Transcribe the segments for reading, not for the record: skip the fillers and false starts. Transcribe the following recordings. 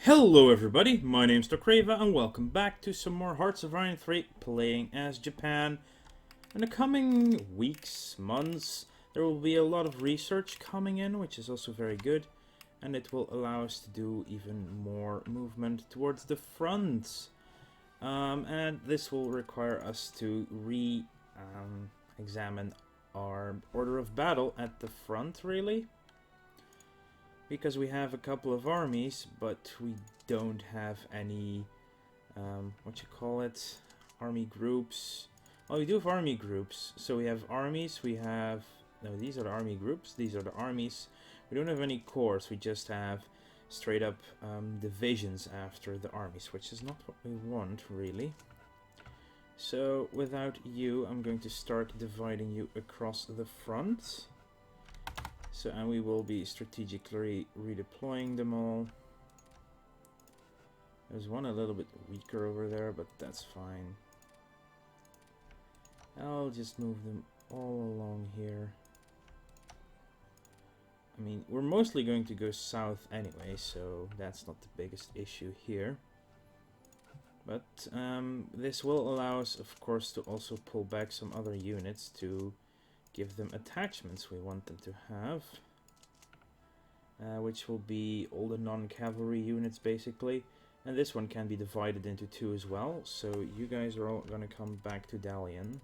Hello everybody, my name's Docreva and welcome back to some more Hearts of Iron 3 playing as Japan. In the coming weeks, months, there will be a lot of research coming in, which is also very good. And it will allow us to do even more movement towards the front. And this will require us to examine our order of battle at the front, really. Because we have a couple of armies, but we don't have any, army groups. Well, we do have army groups. So we have armies, no, these are the army groups, these are the armies. We don't have any corps, we just have straight up divisions after the armies, which is not what we want, really. So, without you, I'm going to start dividing you across the front. So, and we will be strategically redeploying them all. There's one a little bit weaker over there, but that's fine. I'll just move them all along here. I mean, we're mostly going to go south anyway, so that's not the biggest issue here. But this will allow us, of course, to also pull back some other units to give them attachments we want them to have. Which will be all the non-cavalry units, basically. And this one can be divided into two as well. So you guys are all going to come back to Dalian.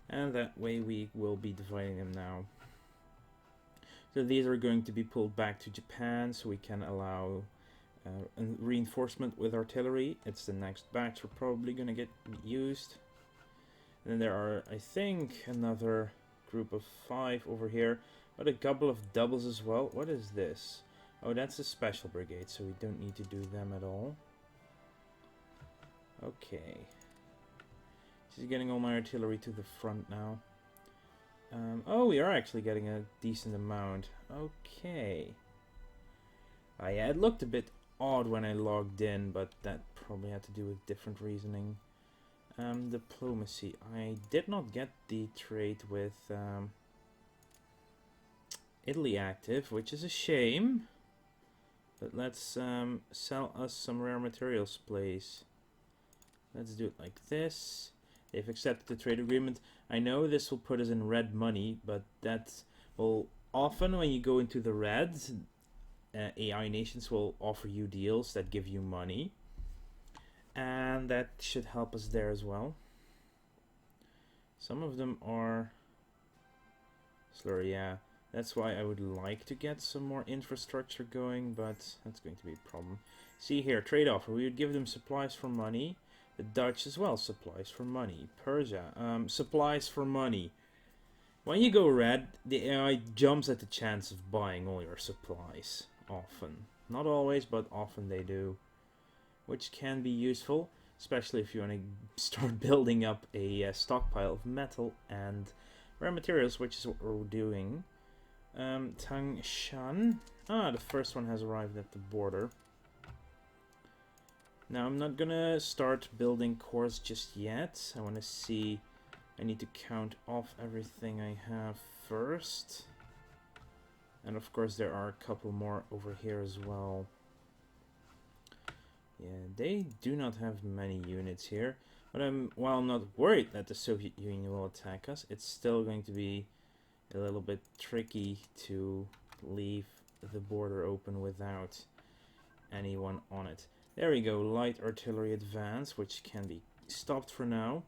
And that way we will be dividing them now. So these are going to be pulled back to Japan, so we can allow reinforcement with artillery. It's the next batch we're probably going to get used. And then there are, I think, another group of 5 over here. But a couple of doubles as well. What is this? Oh, that's a special brigade, so we don't need to do them at all. Okay. Just getting all my artillery to the front now. Oh, we are actually getting a decent amount. Okay. Yeah, it looked a bit odd when I logged in, but that probably had to do with different reasoning. Diplomacy. I did not get the trade with Italy active, which is a shame. But let's sell us some rare materials, please. Let's do it like this. They've accepted the trade agreement. I know this will put us in red money, but that's, well, often when you go into the red, AI nations will offer you deals that give you money. And that should help us there as well. Some of them are slurry, yeah. That's why I would like to get some more infrastructure going, but that's going to be a problem. See here, trade offer. We would give them supplies for money. The Dutch as well, supplies for money. Persia, supplies for money. When you go red, the AI jumps at the chance of buying all your supplies. Often. Not always, but often they do. Which can be useful, especially if you want to start building up a stockpile of metal and rare materials, which is what we're doing. Tangshan. The first one has arrived at the border. Now, I'm not gonna start building cores just yet. I want to see... I need to count off everything I have first. And of course, there are a couple more over here as well. Yeah, they do not have many units here. But while I'm not worried that the Soviet Union will attack us, it's still going to be a little bit tricky to leave the border open without anyone on it. There we go, light artillery advance, which can be stopped for now.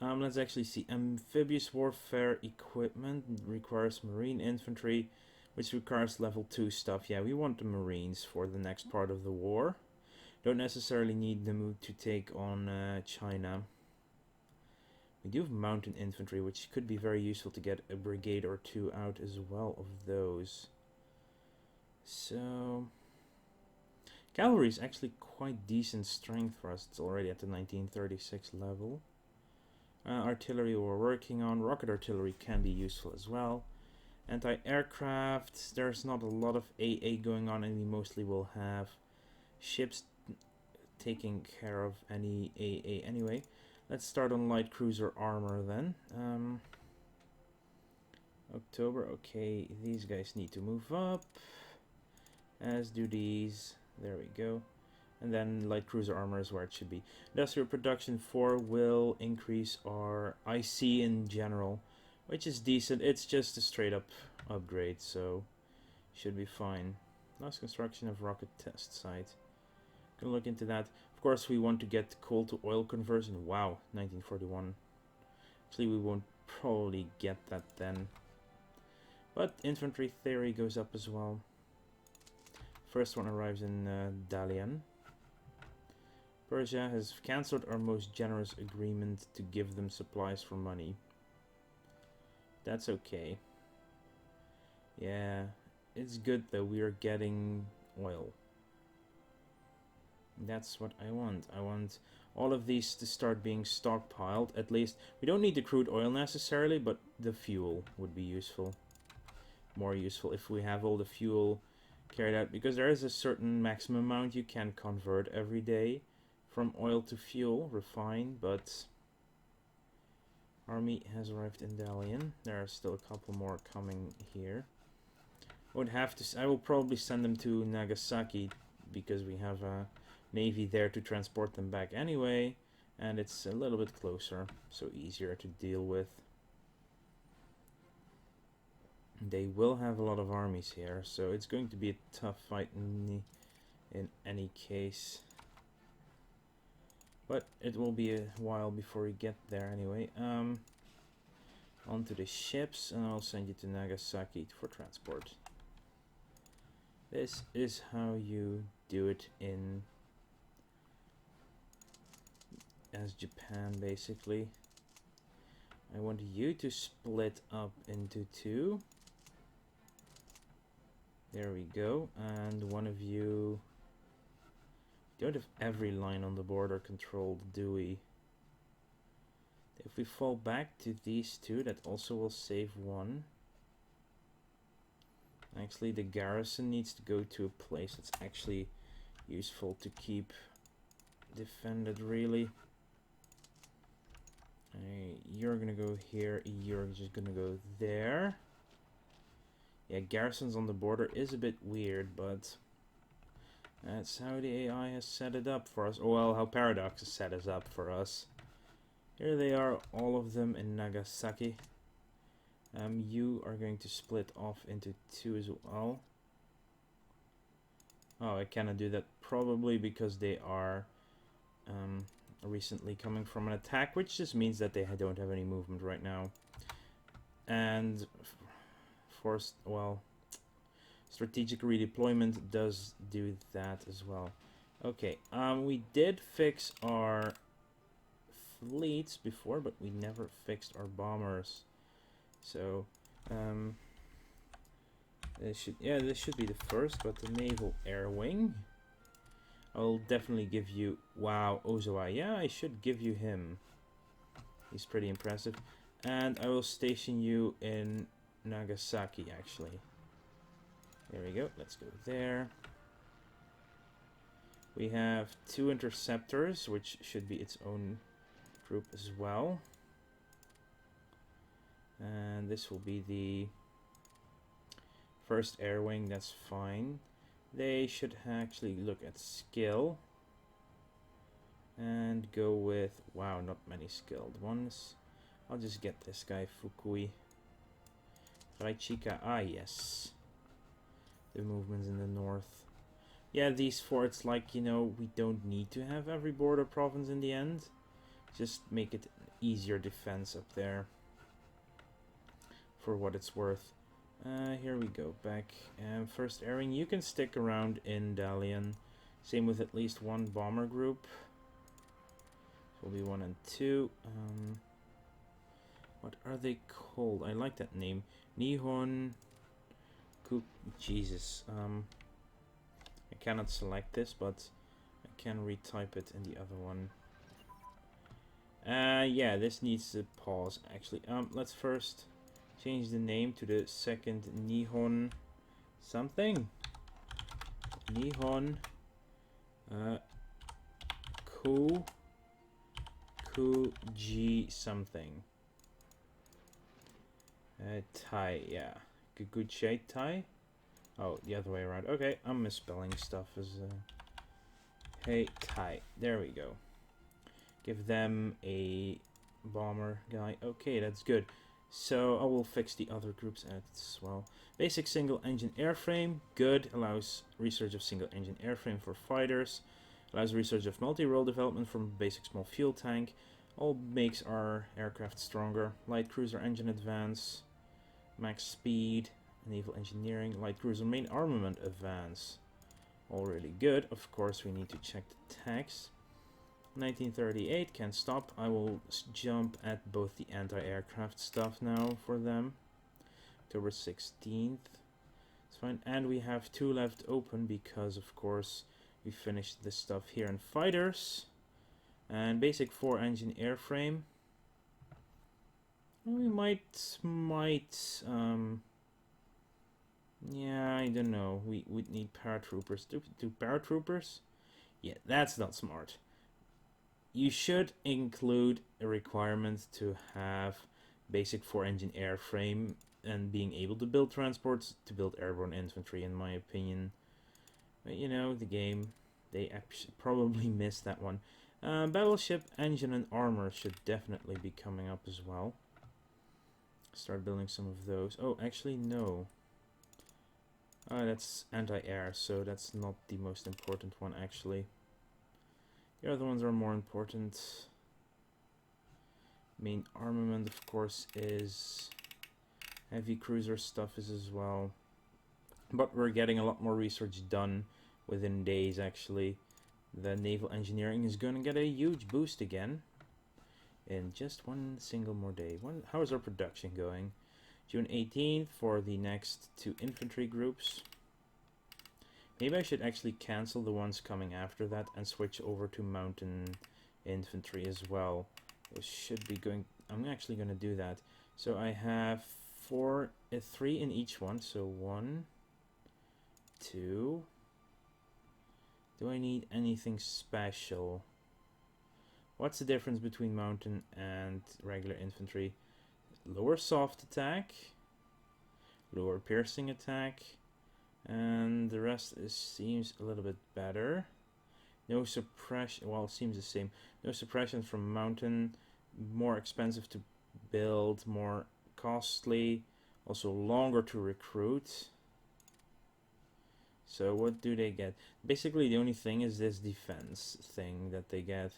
Let's actually see. Amphibious warfare equipment requires marine infantry, which requires level 2 stuff. Yeah, we want the marines for the next part of the war. Don't necessarily need them to take on China. We do have mountain infantry, which could be very useful to get a brigade or 2 out as well of those. So... cavalry is actually quite decent strength for us. It's already at the 1936 level. Artillery we're working on. Rocket artillery can be useful as well. Anti-aircraft, there's not a lot of AA going on, and we mostly will have ships taking care of any AA anyway. Let's start on light cruiser armor then. October, okay, these guys need to move up. as do these. There we go. And then light cruiser armor is where it should be. Industrial production 4 will increase our IC in general, which is decent. It's just a straight up upgrade, so should be fine. Last construction of rocket test site. Gonna look into that. Of course, we want to get coal to oil conversion. Wow, 1941. Actually, we won't probably get that then. But infantry theory goes up as well. First one arrives in Dalian. Persia has cancelled our most generous agreement to give them supplies for money. That's okay. Yeah, it's good though. We are getting oil. That's what I want. I want all of these to start being stockpiled. At least, we don't need the crude oil necessarily, but the fuel would be useful. More useful if we have all the fuel carried out, because there is a certain maximum amount you can convert every day from oil to fuel, refine, but army has arrived in Dalian. There are still a couple more coming here. I will probably send them to Nagasaki because we have a navy there to transport them back anyway, and it's a little bit closer, so easier to deal with. They will have a lot of armies here, so it's going to be a tough fight in any case. But it will be a while before we get there anyway. Onto the ships, and I'll send you to Nagasaki for transport. This is how you do it as Japan, basically. I want you to split up into 2. There we go, and one of you... don't have every line on the border controlled, do we? If we fall back to these 2, that also will save 1. Actually, the garrison needs to go to a place that's actually useful to keep defended, really. You're gonna go here, you're just gonna go there. Yeah, garrisons on the border is a bit weird, but that's how the AI has set it up for us. Oh, well, how Paradox has set us up for us. Here they are, all of them in Nagasaki. You are going to split off into 2 as well. Oh, I cannot do that, probably because they are recently coming from an attack, which just means that they don't have any movement right now. And strategic redeployment does do that as well. Okay, we did fix our fleets before, but we never fixed our bombers. So, this should be the first, but the Naval Air Wing. I'll definitely give you... Wow, Ozawai. Yeah, I should give you him. He's pretty impressive. And I will station you in Nagasaki, actually. There we go. Let's go there. We have 2 interceptors, which should be its own group as well. And this will be the first air wing. That's fine. They should actually look at skill and go with... Wow, not many skilled ones. I'll just get this guy, Fukui. Raichika, ah yes. The movements in the north. Yeah, these forts, like, you know, we don't need to have every border province in the end. Just make it easier defense up there. For what it's worth. Here we go, back. First airing, you can stick around in Dalian. Same with at least 1 bomber group. So will be 1 and 2. What are they called? I like that name. Nihon... Jesus. I cannot select this, but I can retype it in the other one. Yeah, this needs to pause, actually. Let's first... change the name to the second Nihon something. Nihon Kuji something. Tai, yeah. Guguchai Tai. Oh, the other way around. Okay, I'm misspelling stuff as HoI3. There we go. Give them a bomber guy. Okay, that's good. So I will fix the other groups as well. Basic single engine airframe, good. Allows research of single engine airframe for fighters. Allows research of multi-role development from basic small fuel tank. All makes our aircraft stronger. Light cruiser engine advance. Max speed. Naval engineering. Light cruiser main armament advance. All really good. Of course we need to check the tags. 1938 can't stop. I will jump at both the anti-aircraft stuff now for them. October 16th. It's fine. And we have 2 left open because, of course, we finished this stuff here in fighters. And basic 4-engine airframe. We might, yeah, I don't know. We would need paratroopers. Do paratroopers? Yeah, that's not smart. You should include a requirement to have basic 4-engine airframe and being able to build transports to build airborne infantry, in my opinion. But you know, the game, they probably missed that one. Battleship engine and armor should definitely be coming up as well. Start building some of those. Oh, actually, no. That's anti-air, so that's not the most important one, actually. The other ones are more important. Main armament, of course, is heavy cruiser stuff is as well. But we're getting a lot more research done within days, actually. The naval engineering is going to get a huge boost again in just one single more day. How is our production going? June 18th for the next 2 infantry groups. Maybe I should actually cancel the ones coming after that and switch over to mountain infantry as well. Those should be going... I'm actually going to do that. So I have 3 in each one. So 1, 2... Do I need anything special? What's the difference between mountain and regular infantry? Lower soft attack, lower piercing attack, and the rest seems a little bit better. No suppression, well, it seems the same. No suppression from mountain, more expensive to build, more costly, also longer to recruit. So what do they get? Basically the only thing is this defense thing that they get.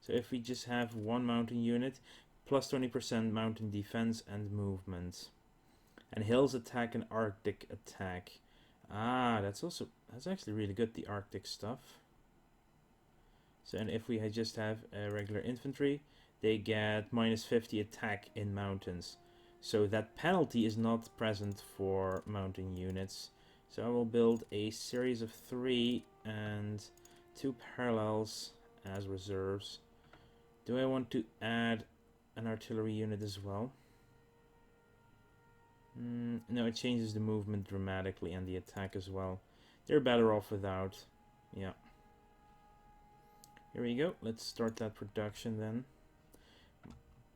So if we just have 1 mountain unit, plus 20% mountain defense and movement. And hills attack and Arctic attack. Ah, that's actually really good, the Arctic stuff. So and if we just have regular infantry, they get minus 50 attack in mountains. So that penalty is not present for mountain units. So I will build a series of 3 and 2 parallels as reserves. Do I want to add an artillery unit as well? No, it changes the movement dramatically and the attack as well. They're better off without. Yeah. Here we go. Let's start that production then.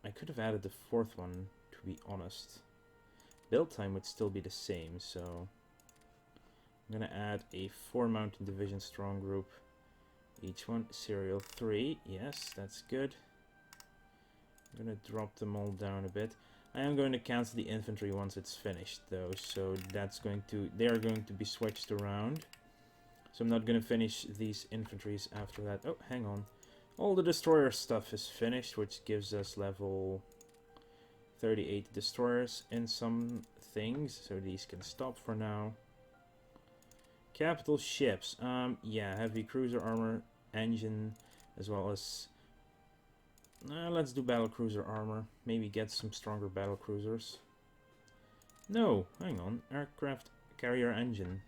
I could have added the 4th one, to be honest. Build time would still be the same, so... I'm gonna add a 4 mountain division strong group. Each one, serial 3. Yes, that's good. I'm gonna drop them all down a bit. I am going to cancel the infantry once it's finished, though, so they are going to be switched around. So I'm not gonna finish these infantries after that. Oh, hang on. All the destroyer stuff is finished, which gives us level 38 destroyers in some things, so these can stop for now. Capital ships. Yeah, heavy cruiser armor, engine, as well as... let's do battle cruiser armor. Maybe get some stronger battle cruisers. No, hang on. Aircraft carrier engine.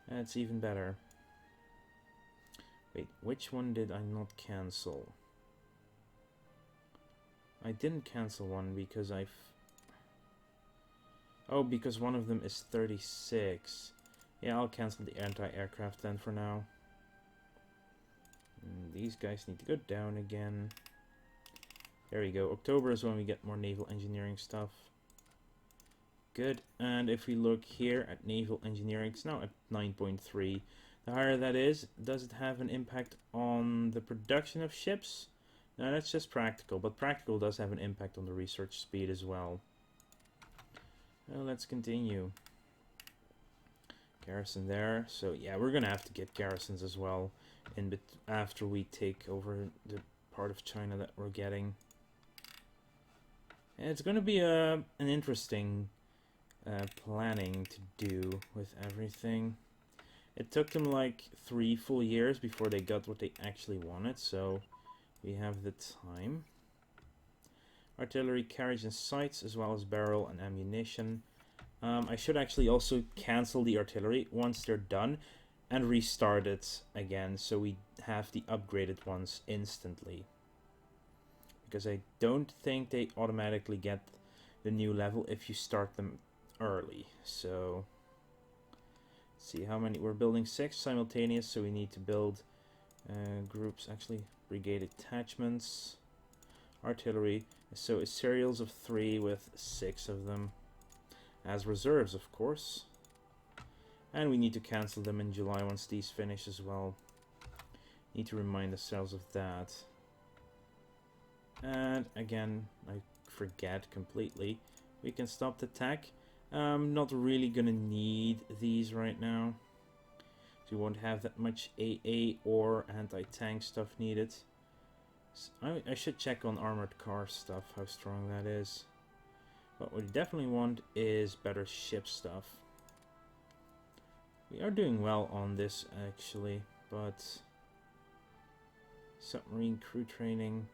That's even better. Wait, which one did I not cancel? I didn't cancel one because oh, because one of them is 36. Yeah, I'll cancel the anti-aircraft then for now. These guys need to go down again. There we go. October is when we get more naval engineering stuff. good. And if we look here at naval engineering, it's now at 9.3. The higher that is, does it have an impact on the production of ships? No, that's just practical, but practical does have an impact on the research speed as well. Well, let's continue. Garrison there. So yeah, we're gonna have to get garrisons as well after we take over the part of China that we're getting. And it's gonna be an interesting planning to do with everything. It took them like 3 full years before they got what they actually wanted, so we have the time. Artillery, carriage and sights, as well as barrel and ammunition. I should actually also cancel the artillery once they're done and restart it again, so we have the upgraded ones instantly. Because I don't think they automatically get the new level if you start them early. So, let's see how many. We're building 6 simultaneous, so we need to build groups, actually brigade attachments, artillery. So it's serials of 3 with 6 of them as reserves, of course. And we need to cancel them in July once these finish as well. Need to remind ourselves of that. And again, I forget completely. We can stop the attack. Not really gonna need these right now. So we won't have that much AA or anti-tank stuff needed. So I should check on armored car stuff, how strong that is. What we definitely want is better ship stuff. We are doing well on this actually, but submarine crew training.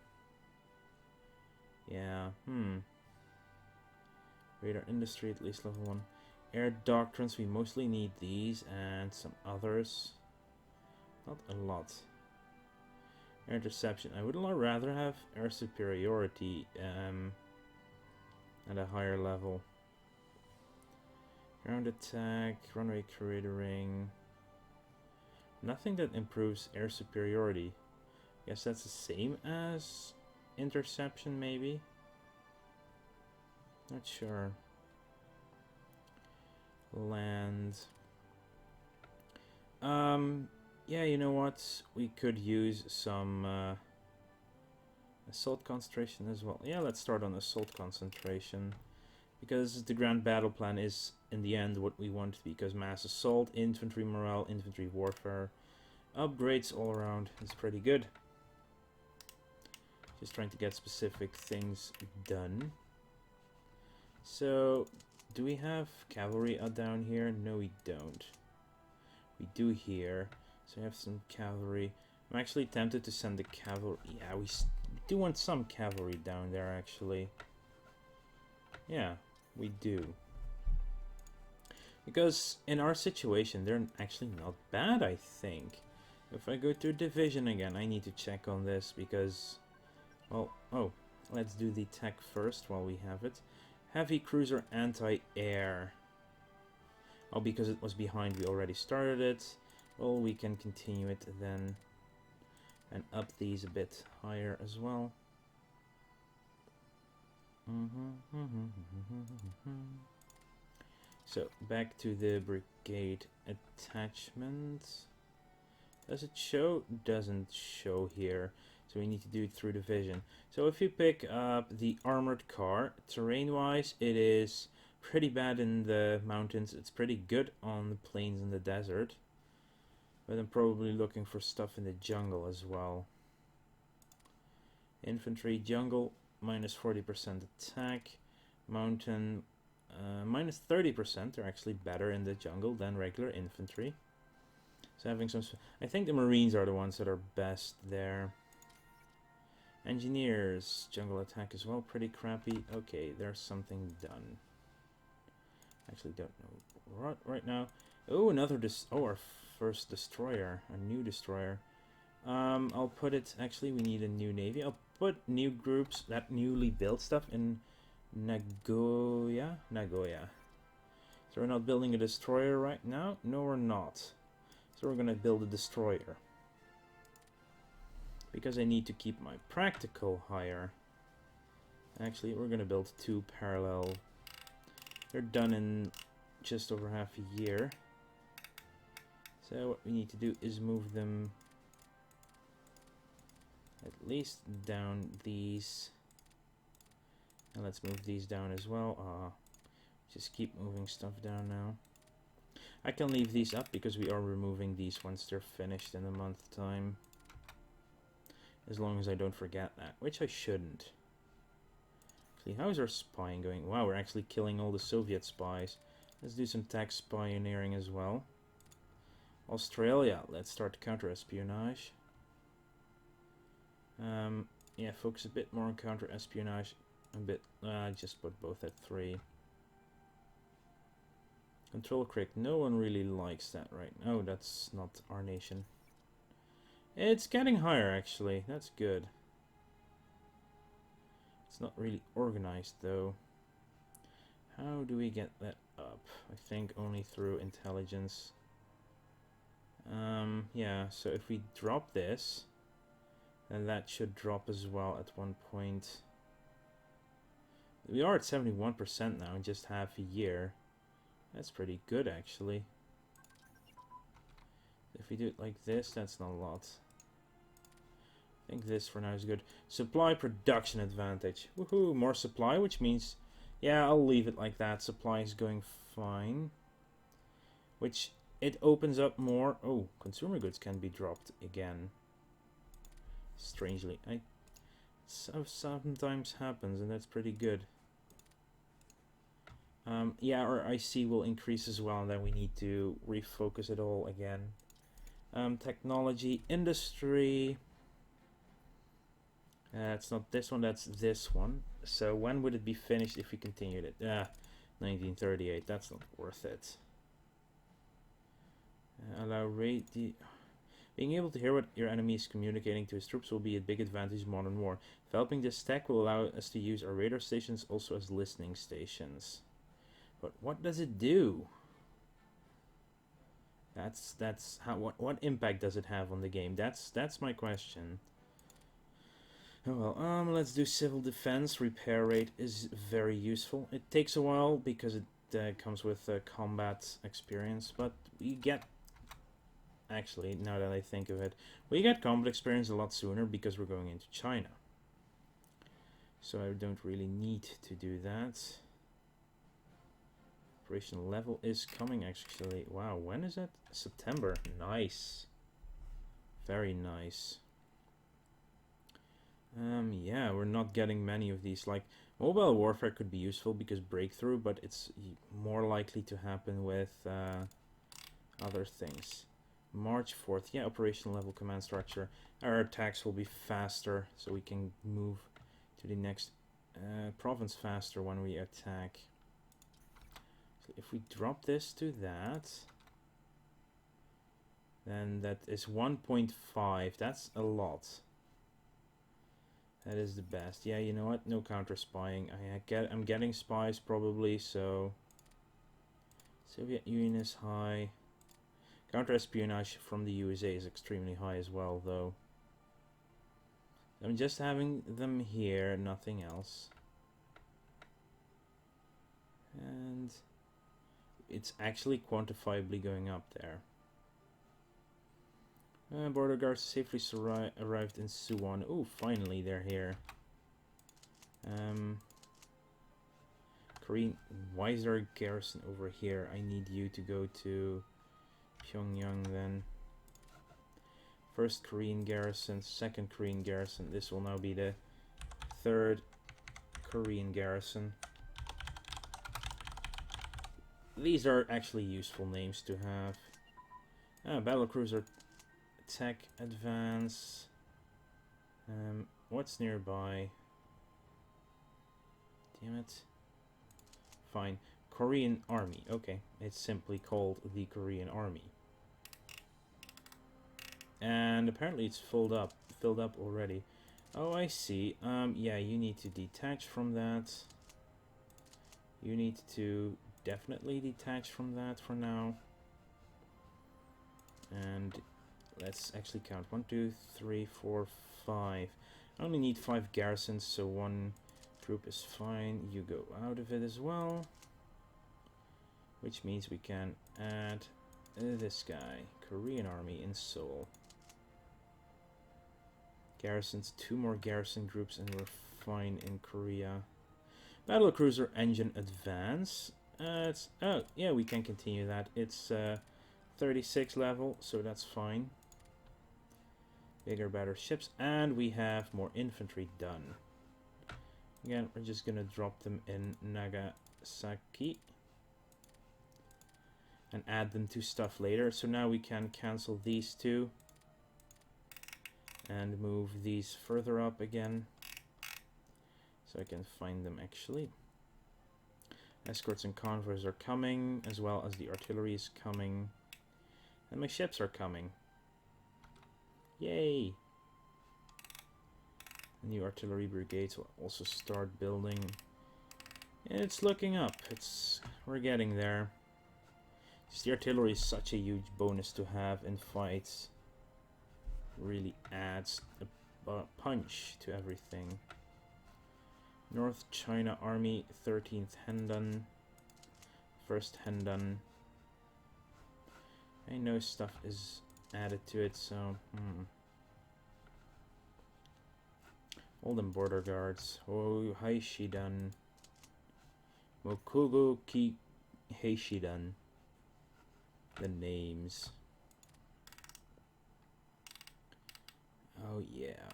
Yeah, Radar industry at least level 1. Air doctrines, we mostly need these and some others. Not a lot. Air interception, I would rather have air superiority at a higher level. Ground attack, runway cratering. Nothing that improves air superiority. Guess that's the same as interception, maybe? Not sure. Land. Yeah, you know what? We could use some assault concentration as well. Yeah, let's start on assault concentration. Because the grand battle plan is, in the end, what we want. Because mass assault, infantry morale, infantry warfare, upgrades all around is pretty good. Just trying to get specific things done. So, do we have cavalry down here? No, we don't. We do here. So we have some cavalry. I'm actually tempted to send the cavalry. Yeah, we do want some cavalry down there, actually. Yeah, we do. Because in our situation, they're actually not bad, I think. If I go to division again, I need to check on this because... Well, oh, let's do the tech first while we have it. Heavy cruiser anti-air. Oh, because it was behind, we already started it. Well, we can continue it then. And up these a bit higher as well. So, back to the brigade attachment. Does it show? Doesn't show here. So we need to do it through division. So if you pick up the armored car, terrain-wise, it is pretty bad in the mountains. It's pretty good on the plains and the desert. But I'm probably looking for stuff in the jungle as well. Infantry, jungle, minus 40% attack. Mountain, minus 30%. They're actually better in the jungle than regular infantry. So having some... I think the Marines are the ones that are best there. Engineers, jungle attack as well, pretty crappy. Okay, there's something done. Actually don't know right now. Oh, another our first destroyer, a new destroyer. I'll put it, actually we need a new navy. I'll put new groups, that newly built stuff in Nagoya. So we're not building a destroyer right now? No, we're not. So we're gonna build a destroyer. Because I need to keep my practical higher. Actually, we're gonna build 2 parallel They're done in just over half a year. So what we need to do is move them at least down these. And let's move these down as well. Just keep moving stuff down now. I can leave these up because we are removing these once they're finished in a month's time. As long as I don't forget that, which I shouldn't. See, how is our spying going? Wow, we're actually killing all the Soviet spies. Let's do some tech pioneering as well. Australia, let's start counter-espionage. Yeah, focus a bit more on counter-espionage. A bit, just put both at 3. Control crick, no one really likes that right now. Oh, that's not our nation. It's getting higher, actually. That's good. It's not really organized, though. How do we get that up? I think only through intelligence. Yeah, so if we drop this, then that should drop as well at one point. We are at 71% now in just half a year. That's pretty good, actually. If we do it like this, that's not a lot. I think this for now is good. Supply production advantage. Woohoo, more supply, which means, yeah, I'll leave it like that. Supply is going fine. Which, it opens up more. Oh, consumer goods can be dropped again. Strangely. So sometimes happens, and that's pretty good. Yeah, our IC will increase as well, and then we need to refocus it all again. Technology, industry. It's not this one, that's this one. So when would it be finished if we continued it? 1938, that's not worth it. Allow radio. Being able to hear what your enemy is communicating to his troops will be a big advantage in modern war. Developing this tech will allow us to use our radar stations also as listening stations. But what does it do? That's how what impact does it have on the game? That's my question. Oh well, let's do civil defense. Repair rate is very useful. It takes a while because it comes with combat experience, but we get. Actually, now that I think of it, we get combat experience a lot sooner because we're going into China. So I don't really need to do that. Operational level is coming, actually. Wow, when is that? September. Nice. Very nice. Yeah, we're not getting many of these. Like, mobile warfare could be useful because breakthrough, but it's more likely to happen with other things. March 4th. Yeah, operational level command structure. Our attacks will be faster, so we can move to the next province faster when we attack. So if we drop this to that, then that is 1.5. That's a lot. That is the best. Yeah, you know what? No counter spying. I'm getting spies probably, so Soviet Union is high. Counter-espionage from the USA is extremely high as well, though. I'm just having them here, nothing else. And it's actually quantifiably going up there. Border guards safely arrived in Suwon. Oh, finally they're here. Korean, why is there a garrison over here? I need you to go to Pyongyang then. First Korean garrison, second Korean garrison. This will now be the third Korean garrison. These are actually useful names to have. Battlecruiser Tech Advance. What's nearby? Damn it. Fine. Korean Army. Okay, it's simply called the Korean Army. And apparently it's filled up already. Oh, I see. Yeah, you need to detach from that. You need to definitely detach from that for now. And let's actually count. 1, 2, 3, 4, 5. I only need 5 garrisons, so 1 troop is fine. You go out of it as well. which means we can add this guy, Korean army in Seoul. Garrisons, 2 more garrison groups, and we're fine in Korea. Battlecruiser engine advance. Oh yeah, we can continue that. It's 36 level, so that's fine. Bigger, better ships, and we have more infantry done. Again, we're just gonna drop them in Nagasaki and add them to stuff later. So now we can cancel these 2 and move these further up again, so I can find them actually. Escorts and convoys are coming, as well as the artillery is coming, and my ships are coming. Yay! New artillery brigades will also start building. It's looking up. We're getting there. Just the artillery is such a huge bonus to have in fights. Really adds a punch to everything. North China Army, 13th Hendan, 1st Hendan. I know stuff is added to it, so all them border guards. HoI3, Mokugo Ki Heishidan. The names. Oh yeah.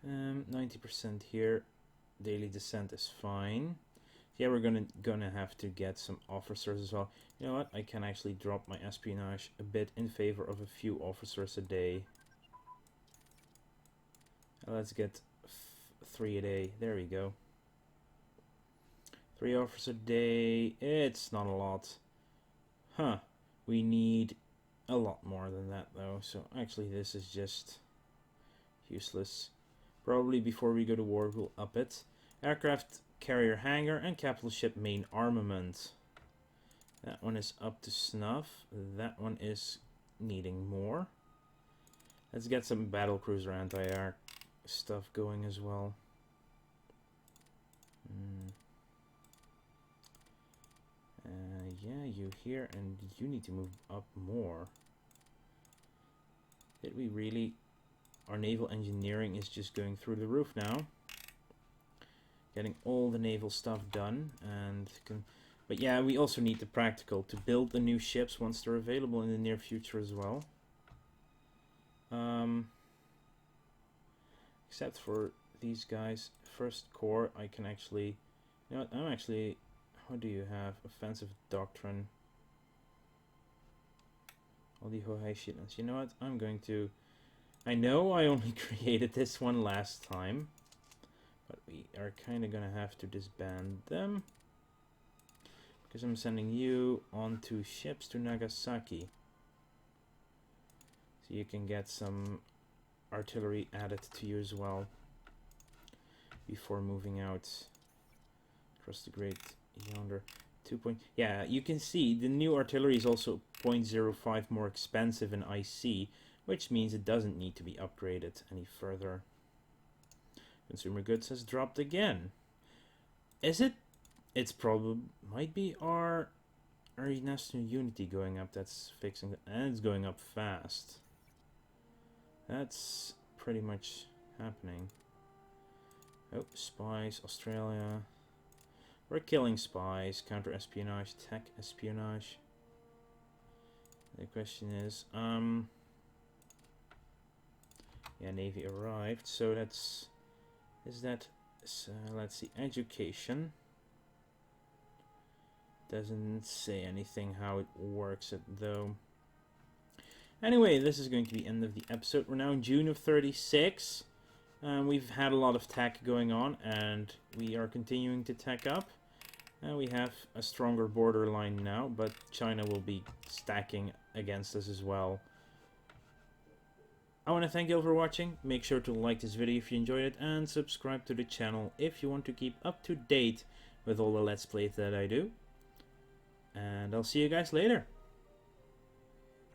90% here. Daily descent is fine. Yeah, we're gonna have to get some officers as well. You know what? I can actually drop my espionage a bit in favor of a few officers a day. Let's get 3 a day. There we go. 3 officers a day. It's not a lot. Huh. We need a lot more than that though. So actually this is just useless. Probably before we go to war we'll up it. Aircraft carrier hangar and capital ship main armament. That one is up to snuff. That one is needing more. Let's get some battlecruiser anti-air stuff going as well. Yeah, you here, and you need to move up more. Did we really? Our naval engineering is just going through the roof now. Getting all the naval stuff done, but yeah, we also need the practical to build the new ships once they're available in the near future as well. Except for these guys, first corps, I can actually, you know what, I'm actually, what do you have? Offensive doctrine. All the HoI shipments. You know what, I'm going to, I know I only created this one last time, but we are kind of going to have to disband them. Because I'm sending you onto ships to Nagasaki. So you can get some artillery added to you as well. Before moving out across the Great Yonder. Yeah, you can see the new artillery is also 0.05 more expensive in IC, which means it doesn't need to be upgraded any further. Consumer goods has dropped again. Is it? It's probably might be our national unity going up that's fixing it, and it's going up fast. That's pretty much happening. Oh, spies, Australia. We're killing spies, counter-espionage, tech espionage. The question is, yeah, Navy arrived, so that's, let's see, education. Doesn't say anything how it works though. Anyway, this is going to be the end of the episode. We're now in June of 36. We've had a lot of tech going on, and we are continuing to tech up. We have a stronger borderline now, but China will be stacking against us as well. I want to thank you all for watching. Make sure to like this video if you enjoyed it, and subscribe to the channel if you want to keep up to date with all the Let's Plays that I do. And I'll see you guys later.